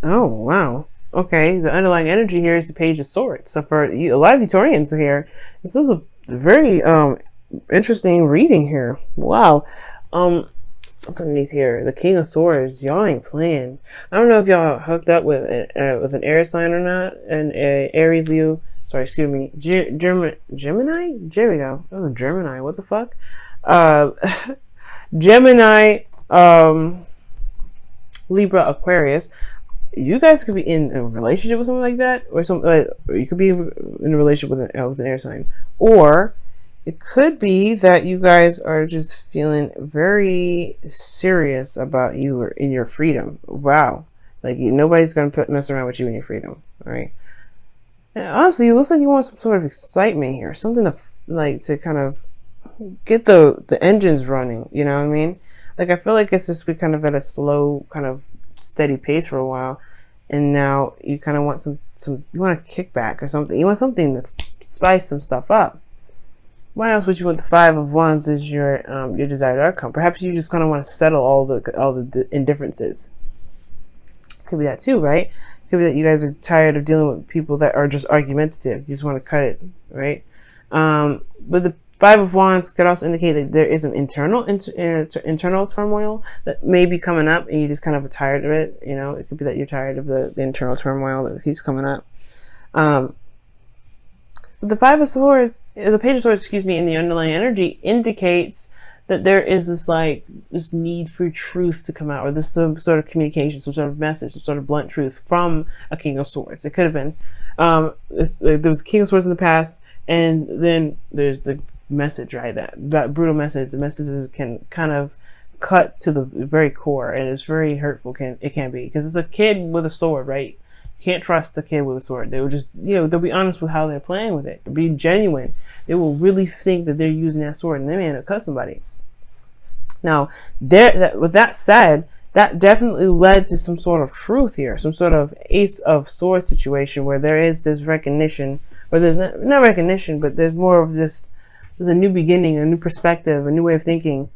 Oh, wow. Okay, the underlying energy here is the Page of Swords. So for a lot of Utorians here, this is a very interesting reading here. Wow. Um, what's underneath here? The King of Swords. Y'all ain't playing. I don't know if y'all hooked up with an air sign or not. An Aries, Leo. Sorry, excuse me. Gemini. There we go. That was a Gemini. What the fuck? Uh, Gemini. Libra, Aquarius. You guys could be in a relationship with someone like that, or or you could be in a relationship with an air sign, or it could be that you guys are just feeling very serious about you or in your freedom. Wow, like nobody's gonna mess around with you in your freedom. All right. And honestly, it looks like you want some sort of excitement here, something to to kind of get the engines running. You know what I mean? Like I feel like it's just been kind of at a slow, kind of steady pace for a while, and now you kind of want some you want a kickback or something. You want something to spice some stuff up. Why else would you want the Five of Wands as your desired outcome? Perhaps you just kind of want to settle all the indifferences. Could be that too, right? Could be that you guys are tired of dealing with people that are just argumentative. You just want to cut it, right? But the Five of Wands could also indicate that there is an internal turmoil that may be coming up, and you just kind of are tired of it. You know, it could be that you're tired of the internal turmoil that keeps coming up. The Five of Swords, the Page of Swords, excuse me, in the underlying energy indicates that there is this need for truth to come out, or this some sort of communication, some sort of message, some sort of blunt truth from a King of Swords. It could have been there was a King of Swords in the past, and then there's the message, right? That brutal message. The messages can kind of cut to the very core, and it's very hurtful. It can be, because it's a kid with a sword, right? You can't trust the kid with a sword. They will just, they'll be honest with how they're playing with it. They'll be genuine. They will really think that they're using that sword, and they may end up cut somebody. Now, with that said, that definitely led to some sort of truth here, some sort of Ace of Swords situation where there is this recognition, or there's not recognition, but there's more of this. There's a new beginning, a new perspective, a new way of thinking.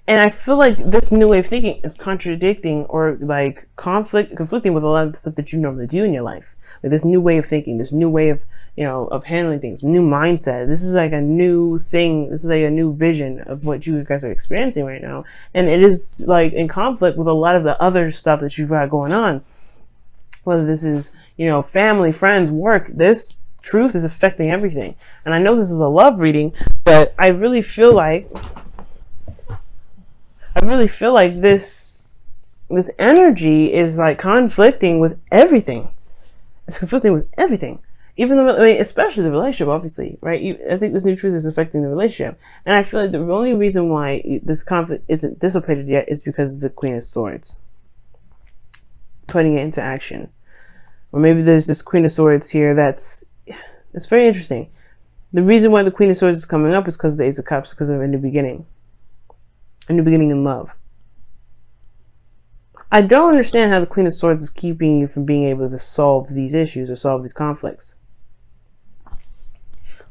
And I feel like this new way of thinking is contradicting or like conflicting with a lot of the stuff that you normally do in your life. Like this new way of thinking, this new way of, of handling things, new mindset. This is like a new thing. This is like a new vision of what you guys are experiencing right now. And it is like in conflict with a lot of the other stuff that you've got going on. Whether this is, family, friends, work, this truth is affecting everything. And I know this is a love reading, but I really feel like this energy is like conflicting with everything. It's conflicting with everything. Even though, especially the relationship, obviously, right? I think this new truth is affecting the relationship. And I feel like the only reason why this conflict isn't dissipated yet is because of the Queen of Swords. Putting it into action. Or maybe there's this Queen of Swords here it's very interesting. The reason why the Queen of Swords is coming up is because of the Ace of Cups, because of a new beginning. A new beginning in love. I don't understand how the Queen of Swords is keeping you from being able to solve these issues or solve these conflicts.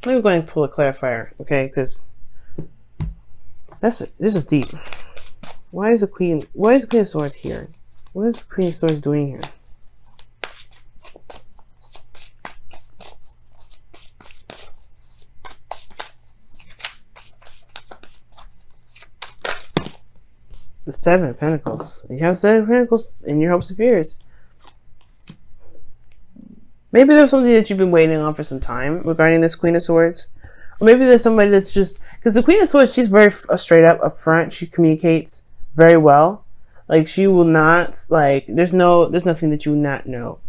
Let me go ahead and pull a clarifier, okay? Because this is deep. Why is the Queen of Swords here? What is the Queen of Swords doing here? The Seven of Pentacles. You have Seven of Pentacles in your hopes and fears. Maybe there's something that you've been waiting on for some time regarding this Queen of Swords. Or maybe there's somebody that's just... Because the Queen of Swords, she's very straight up, upfront. She communicates very well. Like, she will not... Like, there's nothing that you will not know,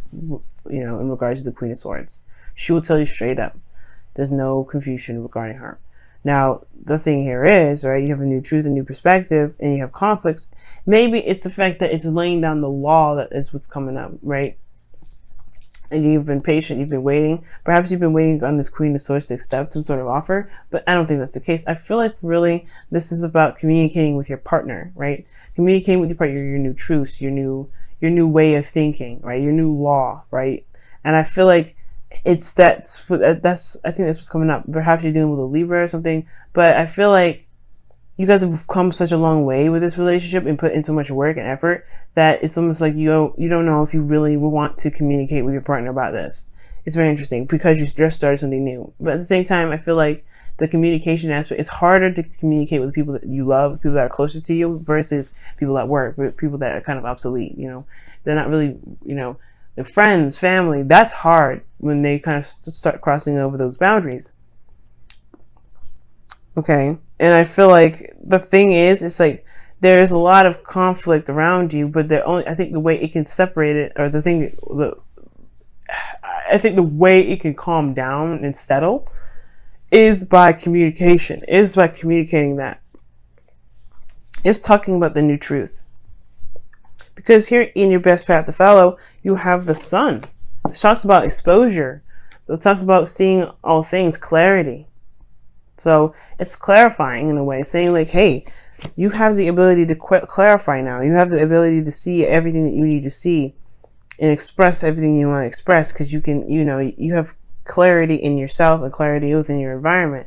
in regards to the Queen of Swords. She will tell you straight up. There's no confusion regarding her. Now, the thing here is, right, you have a new truth, a new perspective, and you have conflicts. Maybe it's the fact that it's laying down the law that is what's coming up, right? And you've been patient, you've been waiting. Perhaps you've been waiting on this Queen of Swords to accept some sort of offer, but I don't think that's the case. I feel like really this is about communicating with your partner, right? Communicating with your partner, your new truths, your new way of thinking, right? Your new law, right? And I feel like I think that's what's coming up. Perhaps you're dealing with a Libra or something, but I feel like, you guys have come such a long way with this relationship and put in so much work and effort that it's almost like you don't know if you really want to communicate with your partner about this. It's very interesting because you just started something new. But at the same time, I feel like the communication aspect, it's harder to communicate with people that you love, people that are closer to you versus people at work, people that are kind of obsolete, you know. They're not really, you know, their friends, family. That's hard when they kind of start crossing over those boundaries. Okay. And I feel like the thing is, it's like there's a lot of conflict around you, but I think the way it can separate it, or I think the way it can calm down and settle is by communication, is by communicating that. It's talking about the new truth. Because here in your best path to follow, you have the sun. It talks about exposure. It talks about seeing all things, clarity. So it's clarifying in a way, saying like, hey, you have the ability to clarify now. You have the ability to see everything that you need to see and express everything you want to express, because you can, you know, you have clarity in yourself and clarity within your environment.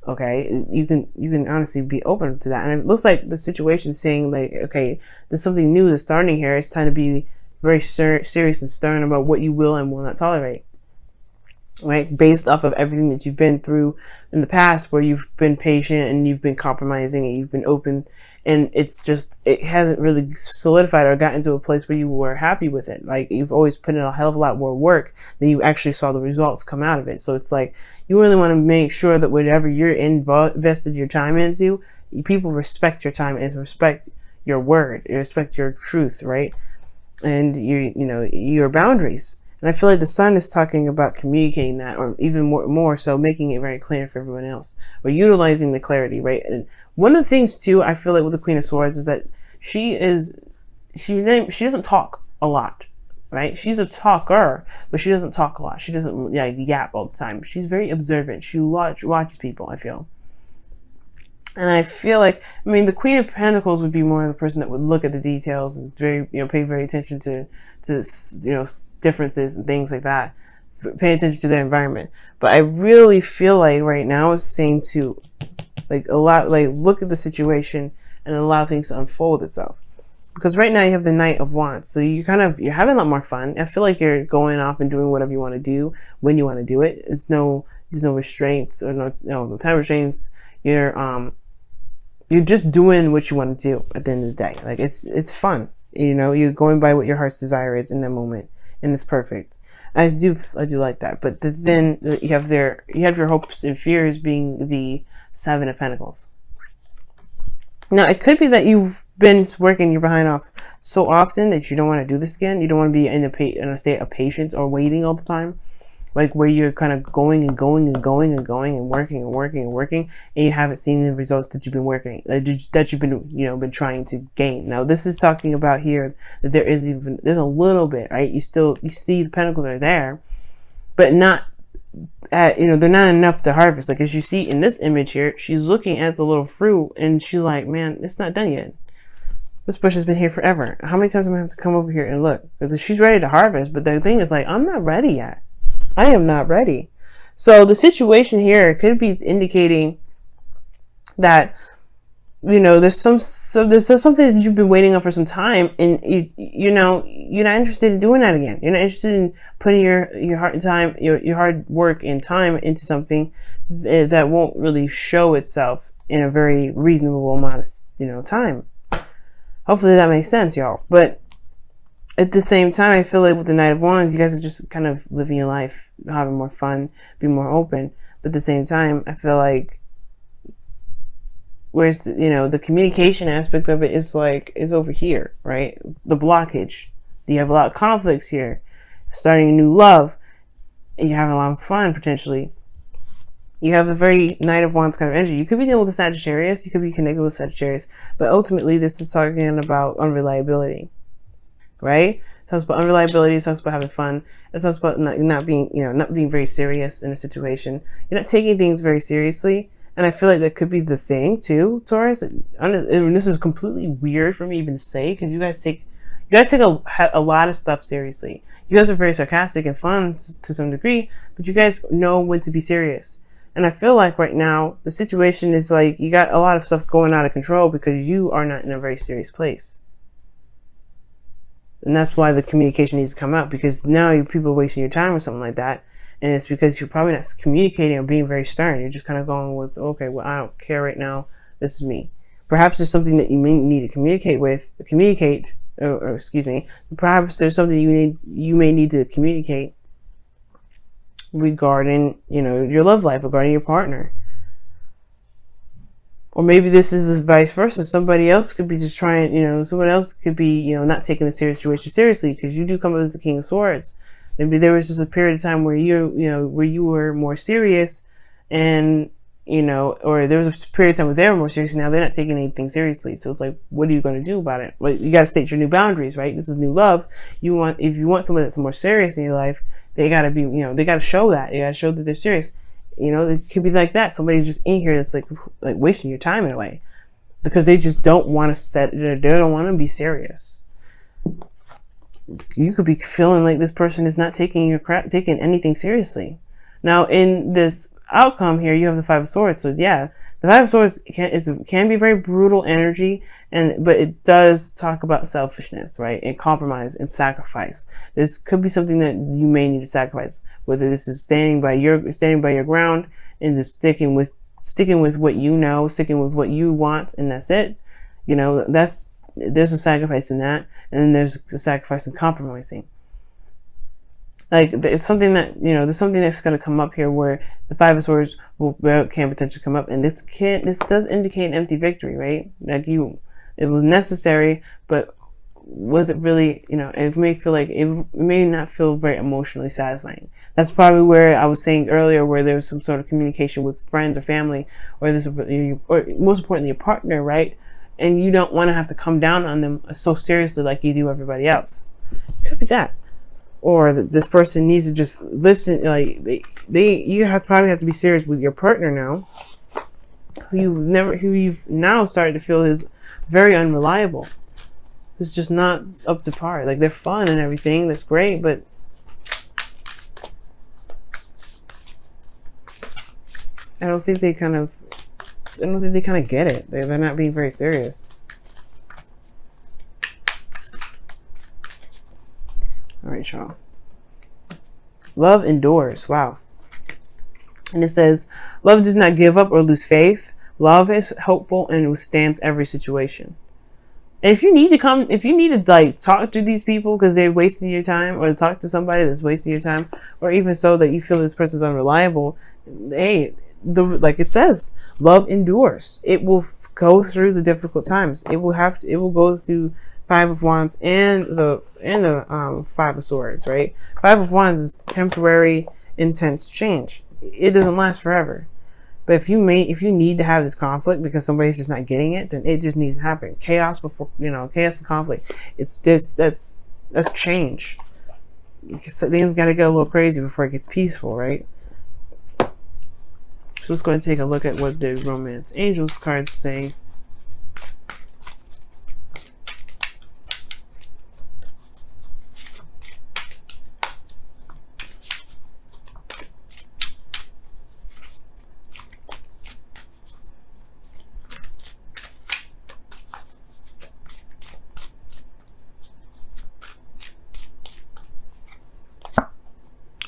Okay, you can honestly be open to that. And it looks like the situation is saying like, okay, there's something new that's starting here. It's time to be very serious and stern about what you will and will not tolerate. Right, based off of everything that you've been through in the past, where you've been patient and you've been compromising and you've been open, and it's just, it hasn't really solidified or gotten to a place where you were happy with it. Like, you've always put in a hell of a lot more work than you actually saw the results come out of it. So it's like, you really want to make sure that whatever you're invested your time into, people respect your time and respect your word, respect your truth, right? And your boundaries. And I feel like the sun is talking about communicating that, or even more so making it very clear for everyone else, or utilizing the clarity, right? And one of the things too, I feel like with the Queen of Swords is that she doesn't talk a lot, right? She's a talker, but she doesn't talk a lot. She doesn't yap all the time. She's very observant. She watches people, I feel. And I feel like, I mean, the Queen of Pentacles would be more the person that would look at the details and pay very attention to differences and things like that. Pay attention to their environment. But I really feel like right now it's saying to, look at the situation and allow things to unfold itself. Because right now you have the Knight of Wands. So you're having a lot more fun. I feel like you're going off and doing whatever you want to do when you want to do it. There's no restraints or no time restraints. You're just doing what you want to do at the end of the day. Like, it's fun. You're going by what your heart's desire is in that moment, and it's perfect. I do like that. But then you have your hopes and fears being the Seven of Pentacles. Now, it could be that you've been working your behind off so often that you don't want to do this again. You don't want to be in a state of patience or waiting all the time. Like, where you're kind of going and going and going and going and working and working and working, and you haven't seen the results that you've been that you've been trying to gain. Now, this is talking about here that there's a little bit, right? You see the pentacles are there, but not they're not enough to harvest. Like, as you see in this image here, she's looking at the little fruit and she's like, man, it's not done yet. This bush has been here forever. How many times am I going to have to come over here and look? Because she's ready to harvest, but the thing is, like, I'm not ready yet. I am not ready. So the situation here could be indicating that, there's something that you've been waiting on for some time, and you're not interested in doing that again. You're not interested in putting your heart and time, your hard work and time into something that won't really show itself in a very reasonable amount of time. Hopefully that makes sense, y'all. But at the same time, I feel like with the Knight of Wands, you guys are just kind of living your life, having more fun, being more open. But at the same time, I feel like, whereas the communication aspect of it is over here, right? The blockage. You have a lot of conflicts here. Starting a new love, and you're having a lot of fun potentially. You have a very Knight of Wands kind of energy. You could be dealing with a Sagittarius. You could be connected with Sagittarius. But ultimately, this is talking about unreliability. Right? It talks about unreliability. It talks about having fun. It talks about not being very serious in a situation. You're not taking things very seriously. And I feel like that could be the thing too, Taurus. And this is completely weird for me even to say, because you guys take a lot of stuff seriously. You guys are very sarcastic and fun to some degree, but you guys know when to be serious. And I feel like right now the situation is like you got a lot of stuff going out of control because you are not in a very serious place. And that's why the communication needs to come out, because now people are wasting your time or something like that. And it's because you're probably not communicating or being very stern. You're just kind of going with, okay, well, I don't care right now. This is me. Perhaps there's something that you may need to or excuse me. Perhaps there's something you may need to communicate regarding, your love life, regarding your partner. Or maybe this is the vice versa. Somebody else could be just trying, someone else could be, not taking the situation seriously, because you do come up as the King of Swords. Maybe there was just a period of time where where you were more serious, and, or there was a period of time where they were more serious, and now they're not taking anything seriously. So it's like, what are you going to do about it? Well, you got to state your new boundaries, right? This is new love. If you want someone that's more serious in your life, they got to be, they got to show that. They got to show that they're serious. It could be like that. Somebody's just in here that's like wasting your time in a way, because they just don't want to they don't want to be serious. You could be feeling like this person is not taking anything seriously. Now, in this outcome here, you have the Five of Swords. So yeah, the Five of Swords can be very brutal energy, but it does talk about selfishness, right? And compromise and sacrifice. This could be something that you may need to sacrifice, whether this is standing by your ground and just sticking with what you know, sticking with what you want, and that's it. There's a sacrifice in that, and then there's a sacrifice in compromising. Like, it's something that, there's something that's going to come up here where the Five of Swords can potentially come up, and this does indicate an empty victory, right? Like, it was necessary, but was it really, it may feel like it may not feel very emotionally satisfying. That's probably where I was saying earlier, where there's some sort of communication with friends or family, or most importantly, your partner, right? And you don't want to have to come down on them so seriously like you do everybody else. It could be that. Or this person needs to just listen. Like you probably have to be serious with your partner now, who you've now started to feel is very unreliable. It's just not up to par. Like, they're fun and everything, that's great, but I don't think they kind of get it. They're not being very serious. All right, y'all. Love endures. Wow. And it says, love does not give up or lose faith. Love is hopeful and withstands every situation. And if you need to like talk to these people because they're wasting your time, or talk to somebody that's wasting your time, or even so that you feel this person's unreliable, hey, like it says, love endures. It will go through the difficult times. It will go through Five of Wands and the Five of Swords, right? Five of Wands is temporary, intense change. It doesn't last forever. But if you need to have this conflict because somebody's just not getting it, then it just needs to happen. Chaos chaos and conflict. That's change. Things got to get a little crazy before it gets peaceful, right? So let's go and take a look at what the Romance Angels cards say.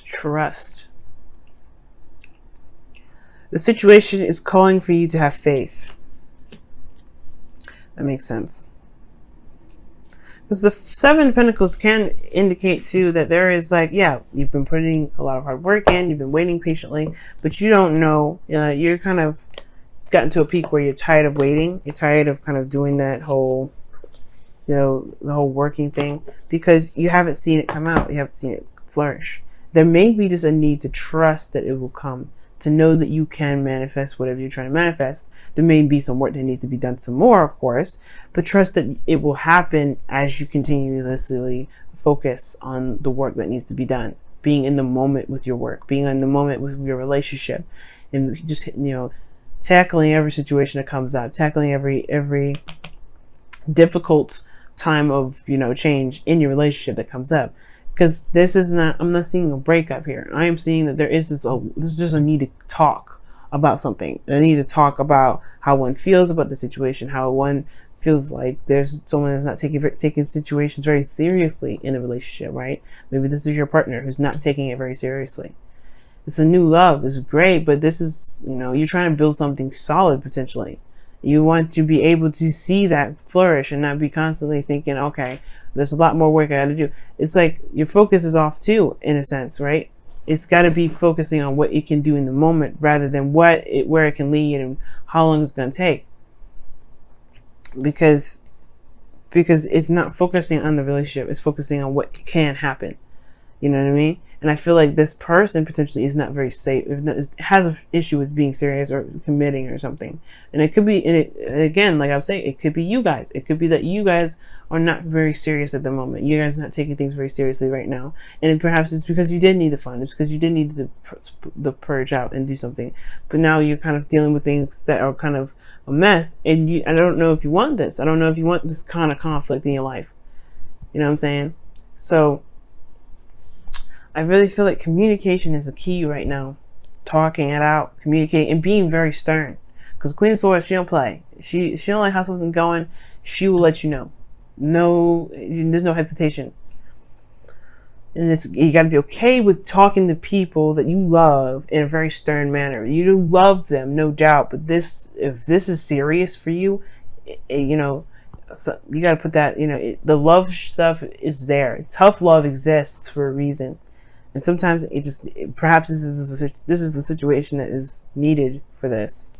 Trust. The situation is calling for you to have faith. That makes sense. Because the Seven of Pentacles can indicate too that there is like, yeah, you've been putting a lot of hard work in, you've been waiting patiently, but you don't know, you're kind of gotten to a peak where you're tired of waiting. You're tired of kind of doing that whole, the whole working thing, because you haven't seen it come out. You haven't seen it flourish. There may be just a need to trust that it will come, to know that you can manifest whatever you're trying to manifest. There may be some work that needs to be done some more, of course, but trust that it will happen as you continuously focus on the work that needs to be done. Being in the moment with your work, being in the moment with your relationship, and just, tackling every situation that comes up, tackling every difficult time of, change in your relationship that comes up. Because I'm not seeing a breakup here. I am seeing that there is this is just a need to talk, about something. They need to talk about how one feels about the situation, how one feels like there's someone that's not taking situations very seriously in a relationship, right? Maybe this is your partner who's not taking it very seriously. It's a new love. It's great, but this is, you're trying to build something solid potentially. You want to be able to see that flourish and not be constantly thinking, okay, there's a lot more work I got to do. It's like your focus is off too, in a sense, right? It's got to be focusing on what it can do in the moment rather than where it can lead and how long it's going to take. Because it's not focusing on the relationship. It's focusing on what can happen. You know what I mean? And I feel like this person potentially is not very safe. Has an issue with being serious or committing or something. And it could be, again, like I was saying, it could be you guys. It could be that you guys are not very serious at the moment. You guys are not taking things very seriously right now. And perhaps it's because you did need the fun. It's because you did need the purge out and do something. But now you're kind of dealing with things that are kind of a mess. And I don't know if you want this. I don't know if you want this kind of conflict in your life. You know what I'm saying? So I really feel like communication is the key right now. Talking it out, communicating, and being very stern. Because Queen of Swords, she don't play. She don't like how something's going. She will let you know. No, there's no hesitation. And you got to be okay with talking to people that you love in a very stern manner. You do love them, no doubt. But if this is serious for you, so you got to put that. The love stuff is there. Tough love exists for a reason. And sometimes perhaps this is the situation that is needed for this.